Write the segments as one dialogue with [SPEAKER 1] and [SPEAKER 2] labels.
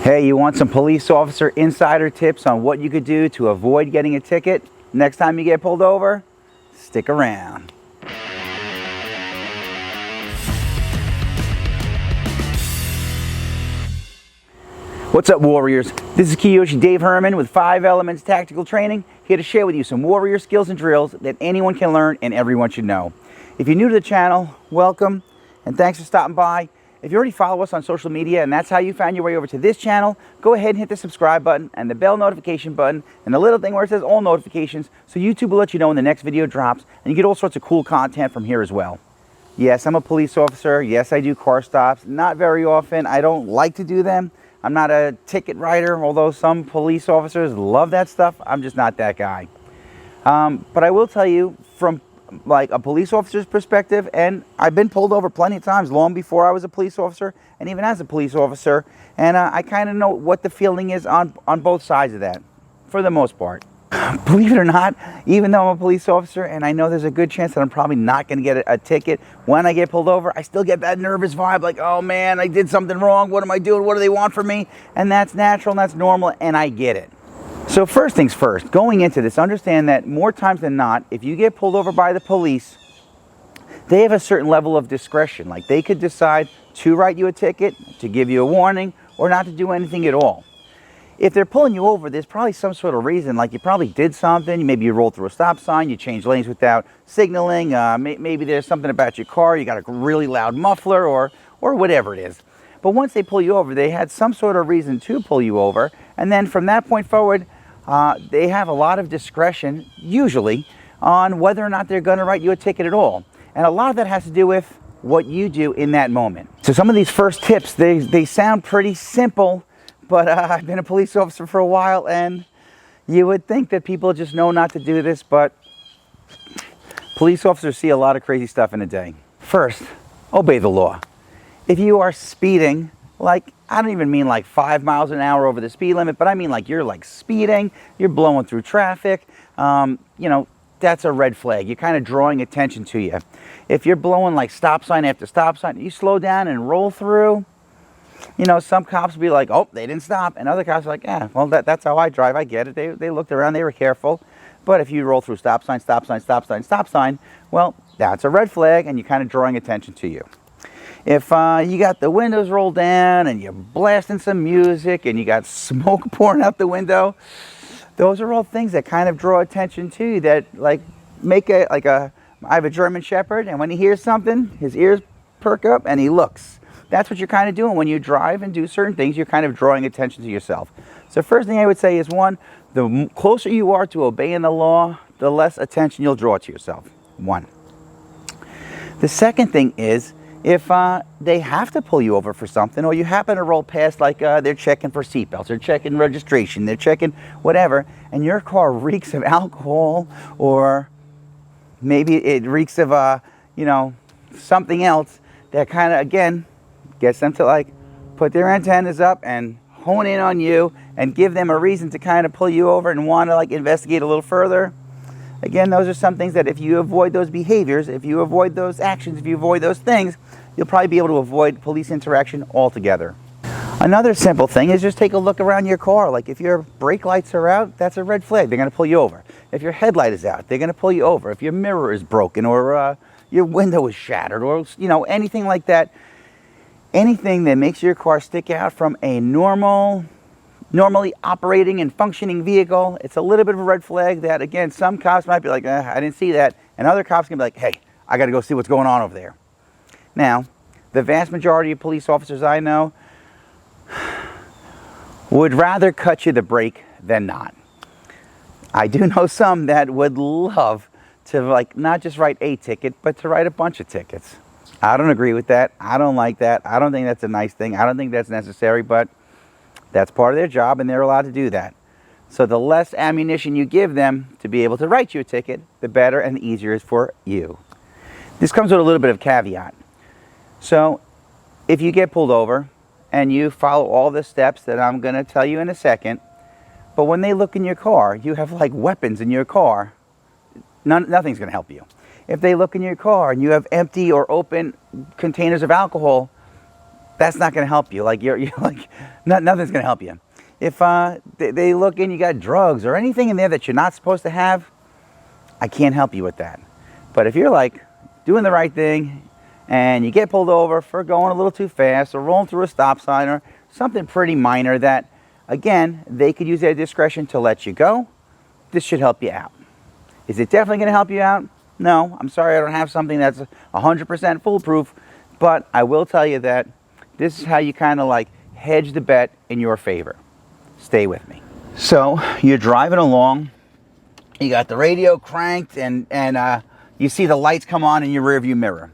[SPEAKER 1] Hey, you want some police officer insider tips on what you could do to avoid getting a ticket next time you get pulled over? Stick around. What's up, Warriors? This is Kiyoshi Dave Herman with 5 Elements Tactical Training, here to share with you some warrior skills and drills that anyone can learn and everyone should know. If you're new to the channel, welcome, and thanks for stopping by. If you already follow us on social media and that's how you found your way over to this channel, go ahead and hit the subscribe button and the bell notification button and the little thing where it says all notifications, so YouTube will let you know when the next video drops, and you get all sorts of cool content from here as well. Yes, I'm a police officer. Yes, I do car stops. Not very often. I don't like to do them. I'm not a ticket writer, although some police officers love that stuff. I'm just not that guy. But I will tell you, from like a police officer's perspective, and I've been pulled over plenty of times long before I was a police officer and even as a police officer, and I kind of know what the feeling is on both sides of that for the most part. Believe it or not, even though I'm a police officer and I know there's a good chance that I'm probably not going to get a ticket when I get pulled over, I still get that nervous vibe like, oh man, I did something wrong. What am I doing? What do they want from me? And that's natural and that's normal, and I get it. So first things first, going into this, understand that more times than not, if you get pulled over by the police, they have a certain level of discretion. Like, they could decide to write you a ticket, to give you a warning, or not to do anything at all. If they're pulling you over, there's probably some sort of reason, like you probably did something. Maybe you rolled through a stop sign, you changed lanes without signaling, maybe there's something about your car, you got a really loud muffler, or whatever it is. But once they pull you over, they had some sort of reason to pull you over, and then from that point forward, they have a lot of discretion, usually, on whether or not they're going to write you a ticket at all. And a lot of that has to do with what you do in that moment. So some of these first tips, they sound pretty simple, but I've been a police officer for a while, and you would think that people just know not to do this, but police officers see a lot of crazy stuff in a day. First, obey the law. If you are speeding, like, I don't even mean like 5 miles an hour over the speed limit, but I mean like you're like speeding, you're blowing through traffic, that's a red flag. You're kind of drawing attention to you. If you're blowing like stop sign after stop sign, you slow down and roll through, some cops will be like, oh, they didn't stop. And other cops are like, yeah, well, that's how I drive. I get it. They looked around, they were careful. But if you roll through stop sign, stop sign, stop sign, stop sign, well, that's a red flag, and you're kind of drawing attention to you. If you got the windows rolled down and you're blasting some music and you got smoke pouring out the window, those are all things that kind of draw attention to you, that like make I have a German Shepherd, and when he hears something, his ears perk up and he looks. That's what you're kind of doing when you drive and do certain things. You're kind of drawing attention to yourself. So first thing I would say is, one, the closer you are to obeying the law, the less attention you'll draw to yourself. One. The second thing is, if they have to pull you over for something, or you happen to roll past, like they're checking for seatbelts, they're checking registration, they're checking whatever, and your car reeks of alcohol, or maybe it reeks of, something else that kind of, again, gets them to like put their antennas up and hone in on you and give them a reason to kind of pull you over and want to like investigate a little further. Again, those are some things that if you avoid those behaviors, if you avoid those actions, if you avoid those things, you'll probably be able to avoid police interaction altogether. Another simple thing is just take a look around your car. Like, if your brake lights are out, that's a red flag. They're going to pull you over. If your headlight is out, they're going to pull you over. If your mirror is broken, or your window is shattered, or anything like that, anything that makes your car stick out from a normally operating and functioning vehicle, it's a little bit of a red flag that, again, some cops might be like, I didn't see that. And other cops can be like, hey, I got to go see what's going on over there. Now, the vast majority of police officers I know would rather cut you the break than not. I do know some that would love to, like, not just write a ticket, but to write a bunch of tickets. I don't agree with that. I don't like that. I don't think that's a nice thing. I don't think that's necessary, but that's part of their job, and they're allowed to do that. So the less ammunition you give them to be able to write you a ticket, the better and the easier it is for you. This comes with a little bit of caveat. So if you get pulled over and you follow all the steps that I'm going to tell you in a second, but when they look in your car, you have like weapons in your car, nothing's going to help you. If they look in your car and you have empty or open containers of alcohol, that's not going to help you. Like you're like, nothing's going to help you. If they look in, you got drugs or anything in there that you're not supposed to have, I can't help you with that. But if you're like doing the right thing and you get pulled over for going a little too fast or rolling through a stop sign or something pretty minor that, again, they could use their discretion to let you go, this should help you out. Is it definitely going to help you out? No, I'm sorry I don't have something that's 100% foolproof, but I will tell you that this is how you kind of like hedge the bet in your favor. Stay with me. So you're driving along, you got the radio cranked, and you see the lights come on in your rearview mirror.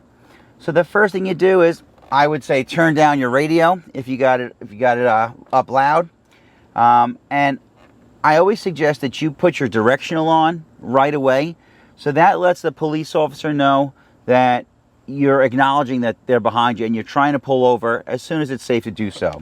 [SPEAKER 1] So the first thing you do is, I would say, turn down your radio if you got it up loud, and I always suggest that you put your directional on right away. So that lets the police officer know that you're acknowledging that they're behind you and you're trying to pull over as soon as it's safe to do so.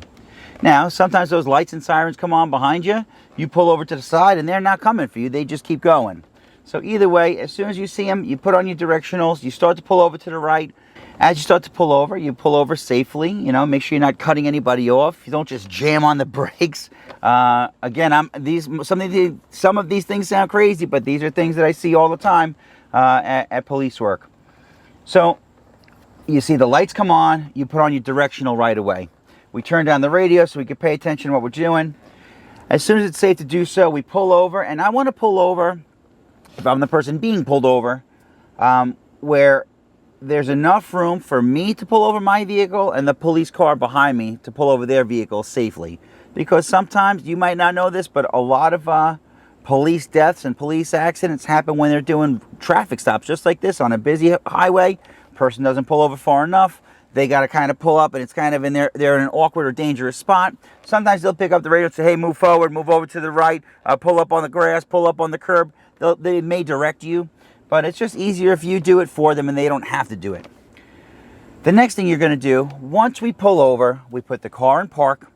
[SPEAKER 1] Now, sometimes those lights and sirens come on behind you. You pull over to the side and they're not coming for you. They just keep going. So either way, as soon as you see them, you put on your directionals. You start to pull over to the right. As you start to pull over, you pull over safely. You know, make sure you're not cutting anybody off. You don't just jam on the brakes. Again, some of these things sound crazy, but these are things that I see all the time at police work. So you see the lights come on, you put on your directional right away. We turn down the radio so we can pay attention to what we're doing. As soon as it's safe to do so, we pull over, and I want to pull over, if I'm the person being pulled over, where there's enough room for me to pull over my vehicle and the police car behind me to pull over their vehicle safely. Because sometimes, you might not know this, but a lot of police deaths and police accidents happen when they're doing traffic stops, just like this on a busy highway. Person doesn't pull over far enough. They got to kind of pull up, and it's kind of they're in an awkward or dangerous spot. Sometimes they'll pick up the radio and say, hey, move forward, move over to the right, pull up on the grass, pull up on the curb. They may direct you, but it's just easier if you do it for them and they don't have to do it. The next thing you're going to do, once we pull over, we put the car in park,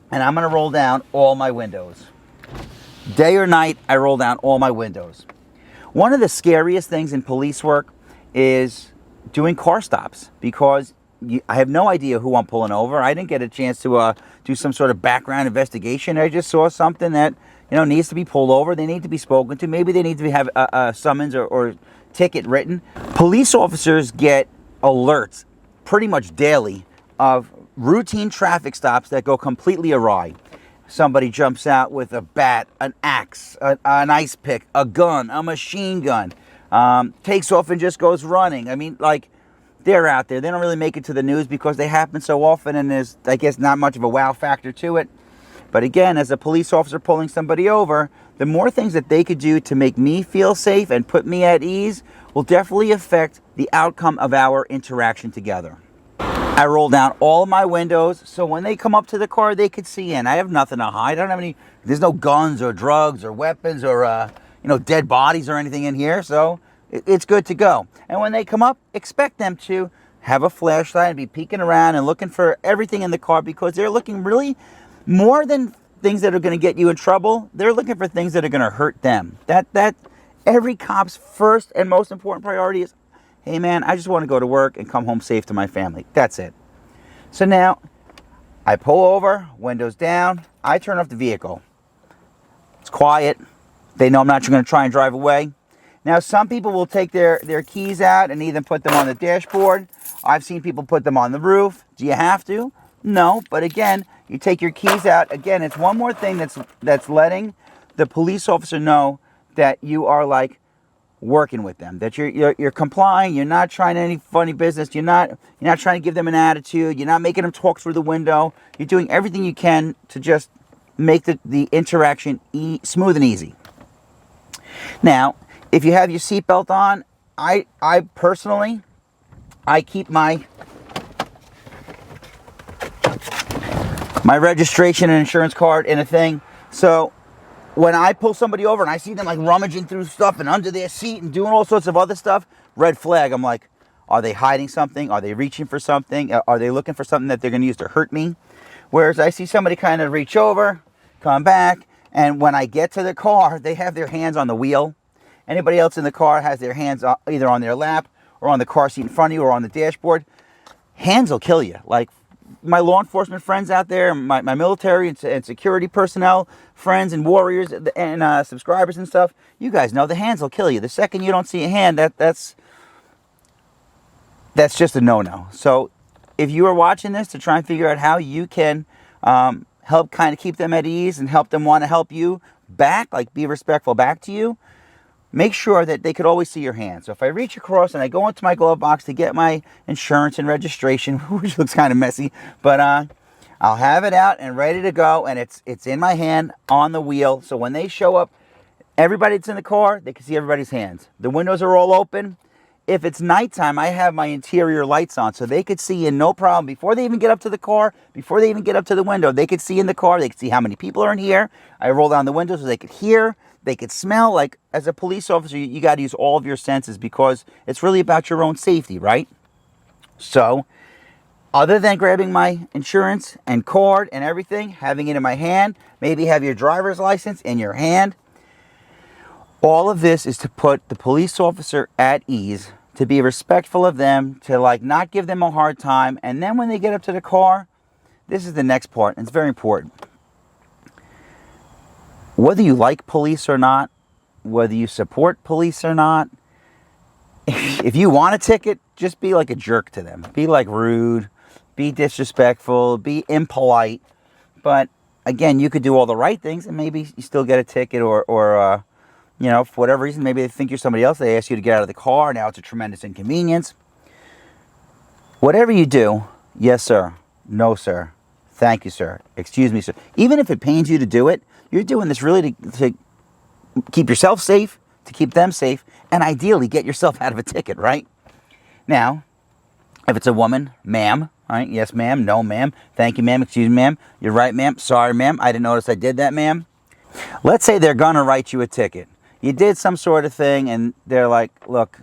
[SPEAKER 1] and I'm going to roll down all my windows. Day or night, I roll down all my windows. One of the scariest things in police work is doing car stops, because I have no idea who I'm pulling over. I didn't get a chance to do some sort of background investigation. I just saw something that needs to be pulled over. They need to be spoken to. Maybe they need to have a summons or ticket written. Police officers get alerts pretty much daily of routine traffic stops that go completely awry. Somebody jumps out with a bat, an axe, an ice pick, a gun, a machine gun, takes off and just goes running. I mean, like, they're out there. They don't really make it to the news because they happen so often, and there's, I guess, not much of a wow factor to it. But again, as a police officer pulling somebody over, the more things that they could do to make me feel safe and put me at ease will definitely affect the outcome of our interaction together. I roll down all my windows so when they come up to the car, they could see in. I have nothing to hide. I don't have any, there's no guns or drugs or weapons or, dead bodies or anything in here. So it's good to go. And when they come up, expect them to have a flashlight and be peeking around and looking for everything in the car, because they're looking really more than things that are going to get you in trouble. They're looking for things that are going to hurt them. That every cop's first and most important priority is, hey man, I just want to go to work and come home safe to my family. That's it. So now I pull over, windows down, I turn off the vehicle. It's quiet. They know I'm not going to try and drive away. Now, some people will take their keys out and either put them on the dashboard. I've seen people put them on the roof. Do you have to? No, but again, you take your keys out. Again, it's one more thing that's letting the police officer know that you are like working with them, that you're complying. You're not trying any funny business. You're not trying to give them an attitude. You're not making them talk through the window. You're doing everything you can to just make the interaction smooth and easy. Now, if you have your seatbelt on, I personally keep my registration and insurance card in a thing. So when I pull somebody over and I see them like rummaging through stuff and under their seat and doing all sorts of other stuff, red flag. I'm like, are they hiding something? Are they reaching for something? Are they looking for something that they're going to use to hurt me? Whereas I see somebody kind of reach over, come back, and when I get to the car, they have their hands on the wheel. Anybody else in the car has their hands either on their lap or on the car seat in front of you or on the dashboard. Hands will kill you. Like, my law enforcement friends out there, my military and security personnel friends and warriors and subscribers and stuff, you guys know the hands will kill you. The second you don't see a hand, that's just a no-no. So if you are watching this to try and figure out how you can help kind of keep them at ease and help them want to help you back, like be respectful back to you, make sure that they could always see your hand. So if I reach across and I go into my glove box to get my insurance and registration, which looks kind of messy, but I'll have it out and ready to go, and it's in my hand on the wheel. So when they show up, everybody that's in the car, they can see everybody's hands. The windows are all open. If it's nighttime, I have my interior lights on so they could see in no problem. Before they even get up to the car, before they even get up to the window, they could see in the car. They could see how many people are in here. I roll down the window so they could hear. They could smell. Like, as a police officer, you got to use all of your senses because it's really about your own safety, right? So, other than grabbing my insurance and card and everything, having it in my hand, maybe have your driver's license in your hand, all of this is to put the police officer at ease, to be respectful of them, to like not give them a hard time. And then when they get up to the car, this is the next part, and it's very important. Whether you like police or not, whether you support police or not, if you want a ticket, just be like a jerk to them. Be like rude, be disrespectful, be impolite. But again, you could do all the right things and maybe you still get a ticket or you know, for whatever reason, maybe they think you're somebody else. They ask you to get out of the car. Now it's a tremendous inconvenience. Whatever you do, yes, sir. No, sir. Thank you, sir. Excuse me, sir. Even if it pains you to do it, you're doing this really to keep yourself safe, to keep them safe, and ideally get yourself out of a ticket, right? Now, if it's a woman, ma'am, right? Yes, ma'am. No, ma'am. Thank you, ma'am. Excuse me, ma'am. You're right, ma'am. Sorry, ma'am. I didn't notice I did that, ma'am. Let's say they're going to write you a ticket. You did some sort of thing, and they're like, look,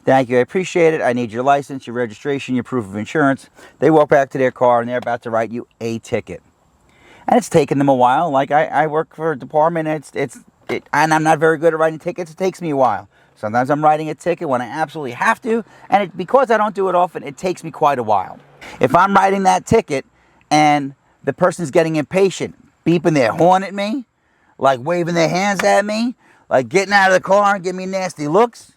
[SPEAKER 1] thank you, I appreciate it. I need your license, your registration, your proof of insurance. They walk back to their car, and they're about to write you a ticket. And it's taken them a while. Like, I work for a department, and and I'm not very good at writing tickets. It takes me a while. Sometimes I'm writing a ticket when I absolutely have to, and because I don't do it often, it takes me quite a while. If I'm writing that ticket, and the person's getting impatient, beeping their horn at me, like waving their hands at me, like getting out of the car and giving me nasty looks.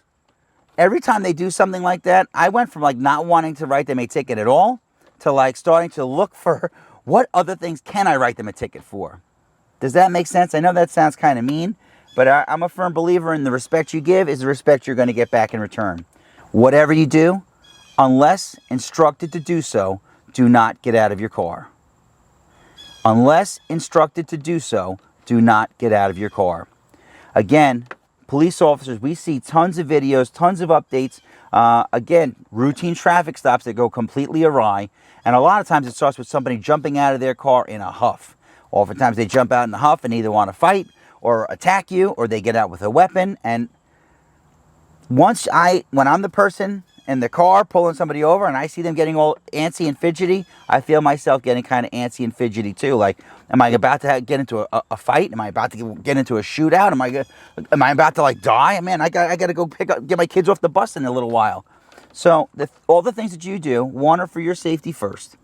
[SPEAKER 1] Every time they do something like that, I went from like not wanting to write them a ticket at all to like starting to look for what other things can I write them a ticket for. Does that make sense? I know that sounds kind of mean, but I'm a firm believer in the respect you give is the respect you're going to get back in return. Whatever you do, unless instructed to do so, do not get out of your car. Unless instructed to do so, do not get out of your car. Again, police officers, we see tons of videos, tons of updates. Again, routine traffic stops that go completely awry. And a lot of times it starts with somebody jumping out of their car in a huff. Oftentimes they jump out in a huff and either want to fight or attack you, or they get out with a weapon. And when I'm the person in the car pulling somebody over and I see them getting all antsy and fidgety, I feel myself getting kind of antsy and fidgety too. Like, am I about to get into a fight? Am I about to get into a shootout? Am I about to like die? Man, I got to go get my kids off the bus in a little while. So all the things that you do, one, are for your safety first.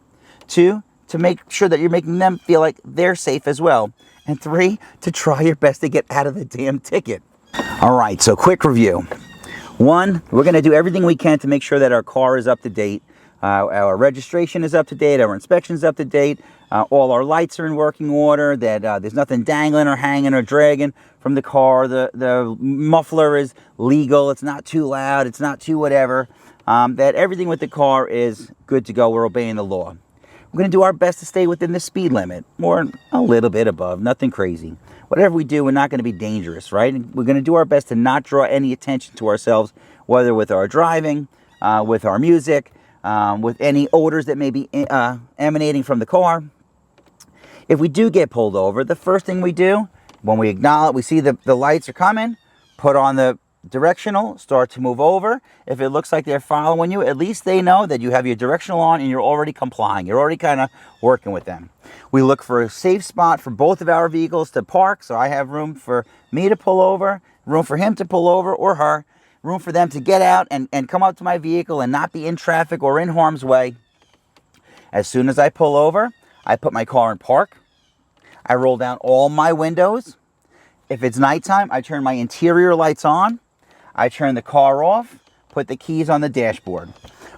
[SPEAKER 1] Two, to make sure that you're making them feel like they're safe as well. And three, to try your best to get out of the damn ticket. All right, so quick review. One, we're going to do everything we can to make sure that our car is up to date. Our registration is up to date. Our inspection is up to date. All our lights are in working order. That there's nothing dangling or hanging or dragging from the car. The muffler is legal. It's not too loud. It's not too whatever. That everything with the car is good to go. We're obeying the law. We're going to do our best to stay within the speed limit, or a little bit above. Nothing crazy. Whatever we do, we're not going to be dangerous, right? We're going to do our best to not draw any attention to ourselves, whether with our driving, with our music, with any odors that may be emanating from the car. If we do get pulled over, the first thing we do, when we acknowledge, we see the lights are coming, put on the directional, start to move over. If it looks like they're following you, at least they know that you have your directional on and you're already complying. You're already kind of working with them. We look for a safe spot for both of our vehicles to park, so I have room for me to pull over, room for him to pull over, or her, room for them to get out and come up to my vehicle and not be in traffic or in harm's way. As soon as I pull over, I put my car in park. I roll down all my windows. If it's nighttime, I turn my interior lights on. I turn the car off, put the keys on the dashboard.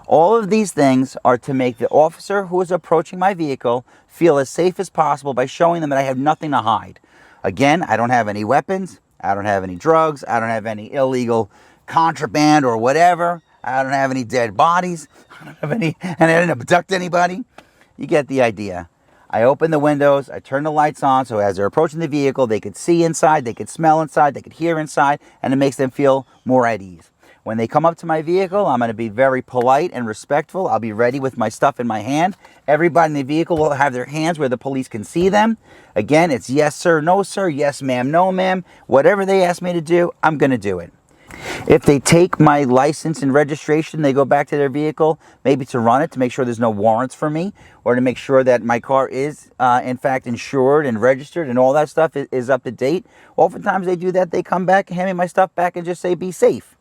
[SPEAKER 1] All of these things are to make the officer who is approaching my vehicle feel as safe as possible by showing them that I have nothing to hide. Again, I don't have any weapons. I don't have any drugs. I don't have any illegal contraband or whatever. I don't have any dead bodies. I don't have any, and I didn't abduct anybody. You get the idea. I open the windows, I turn the lights on, so as they're approaching the vehicle, they could see inside, they could smell inside, they could hear inside, and it makes them feel more at ease. When they come up to my vehicle, I'm going to be very polite and respectful. I'll be ready with my stuff in my hand. Everybody in the vehicle will have their hands where the police can see them. Again, it's yes sir, no sir, yes ma'am, no ma'am. Whatever they ask me to do, I'm going to do it. If they take my license and registration, they go back to their vehicle, maybe to run it, to make sure there's no warrants for me, or to make sure that my car is, in fact, insured and registered and all that stuff is up to date. Oftentimes they do that. They come back, hand me my stuff back, and just say, be safe.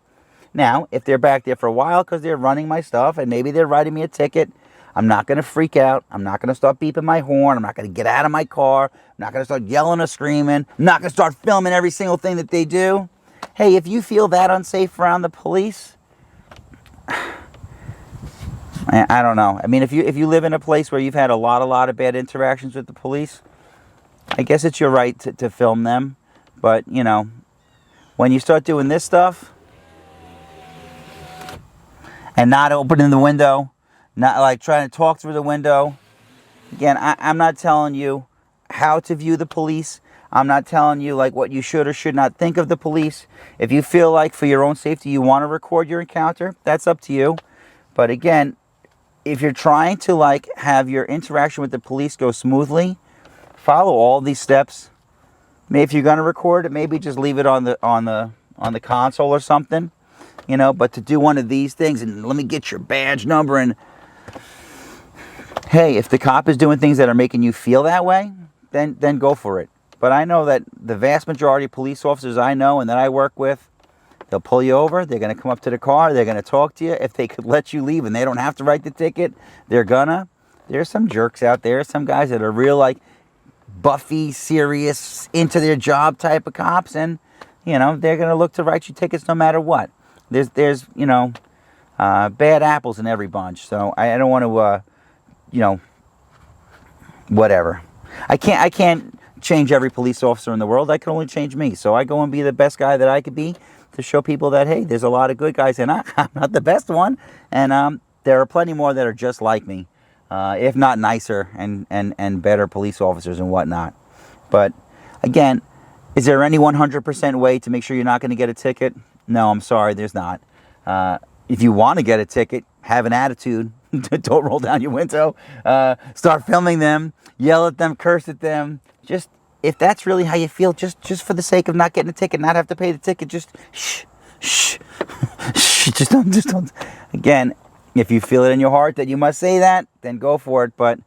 [SPEAKER 1] Now, if they're back there for a while because they're running my stuff and maybe they're writing me a ticket, I'm not going to freak out. I'm not going to start beeping my horn. I'm not going to get out of my car. I'm not going to start yelling or screaming. I'm not going to start filming every single thing that they do. Hey, if you feel that unsafe around the police, I don't know. I mean, if you live in a place where you've had a lot of bad interactions with the police, I guess it's your right to film them. But, you know, when you start doing this stuff and not opening the window, not like trying to talk through the window, again, I'm not telling you how to view the police. I'm not telling you like what you should or should not think of the police. If you feel like for your own safety you want to record your encounter, that's up to you. But again, if you're trying to like have your interaction with the police go smoothly, follow all these steps. Maybe if you're going to record it, maybe just leave it on the console or something, you know. But to do one of these things and let me get your badge number, and hey, if the cop is doing things that are making you feel that way, then go for it. But I know that the vast majority of police officers I know and that I work with, they'll pull you over. They're going to come up to the car. They're going to talk to you. If they could let you leave and they don't have to write the ticket, they're gonna. There's some jerks out there. Some guys that are real like Buffy, serious, into their job type of cops. And, you know, they're going to look to write you tickets no matter what. There's you know, bad apples in every bunch. So I don't want to, you know, whatever. I can't change every police officer in the world. I can only change me. So I go and be the best guy that I could be to show people that, hey, there's a lot of good guys and I'm not the best one. And there are plenty more that are just like me, if not nicer and better police officers and whatnot. But again, is there any 100% way to make sure you're not going to get a ticket? No, I'm sorry, there's not. If you want to get a ticket, have an attitude. Don't roll down your window. Start filming them. Yell at them. Curse at them. Just, if that's really how you feel, just for the sake of not getting a ticket, not have to pay the ticket, just shh. Just don't. Again, if you feel it in your heart that you must say that, then go for it. But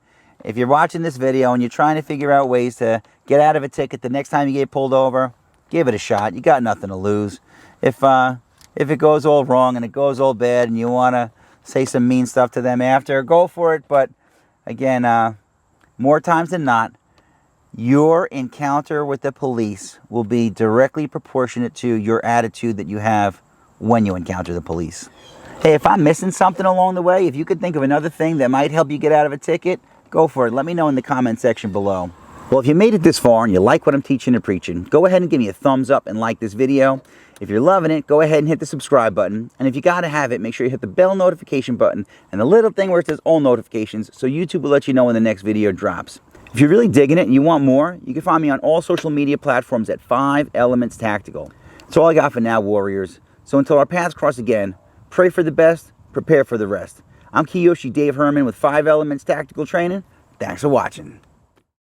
[SPEAKER 1] if you're watching this video and you're trying to figure out ways to get out of a ticket the next time you get pulled over, give it a shot. You got nothing to lose. If it goes all wrong and it goes all bad and you want to say some mean stuff to them after, go for it. But again, more times than not, your encounter with the police will be directly proportionate to your attitude that you have when you encounter the police. Hey, if I'm missing something along the way, if you could think of another thing that might help you get out of a ticket, go for it. Let me know in the comment section below. Well, if you made it this far and you like what I'm teaching and preaching, go ahead and give me a thumbs up and like this video. If you're loving it, go ahead and hit the subscribe button. And if you gotta have it, make sure you hit the bell notification button and the little thing where it says all notifications so YouTube will let you know when the next video drops. If you're really digging it and you want more, you can find me on all social media platforms at 5 Elements Tactical. That's all I got for now, Warriors. So until our paths cross again, pray for the best, prepare for the rest. I'm Kiyoshi Dave Herman with 5 Elements Tactical Training. Thanks for watching.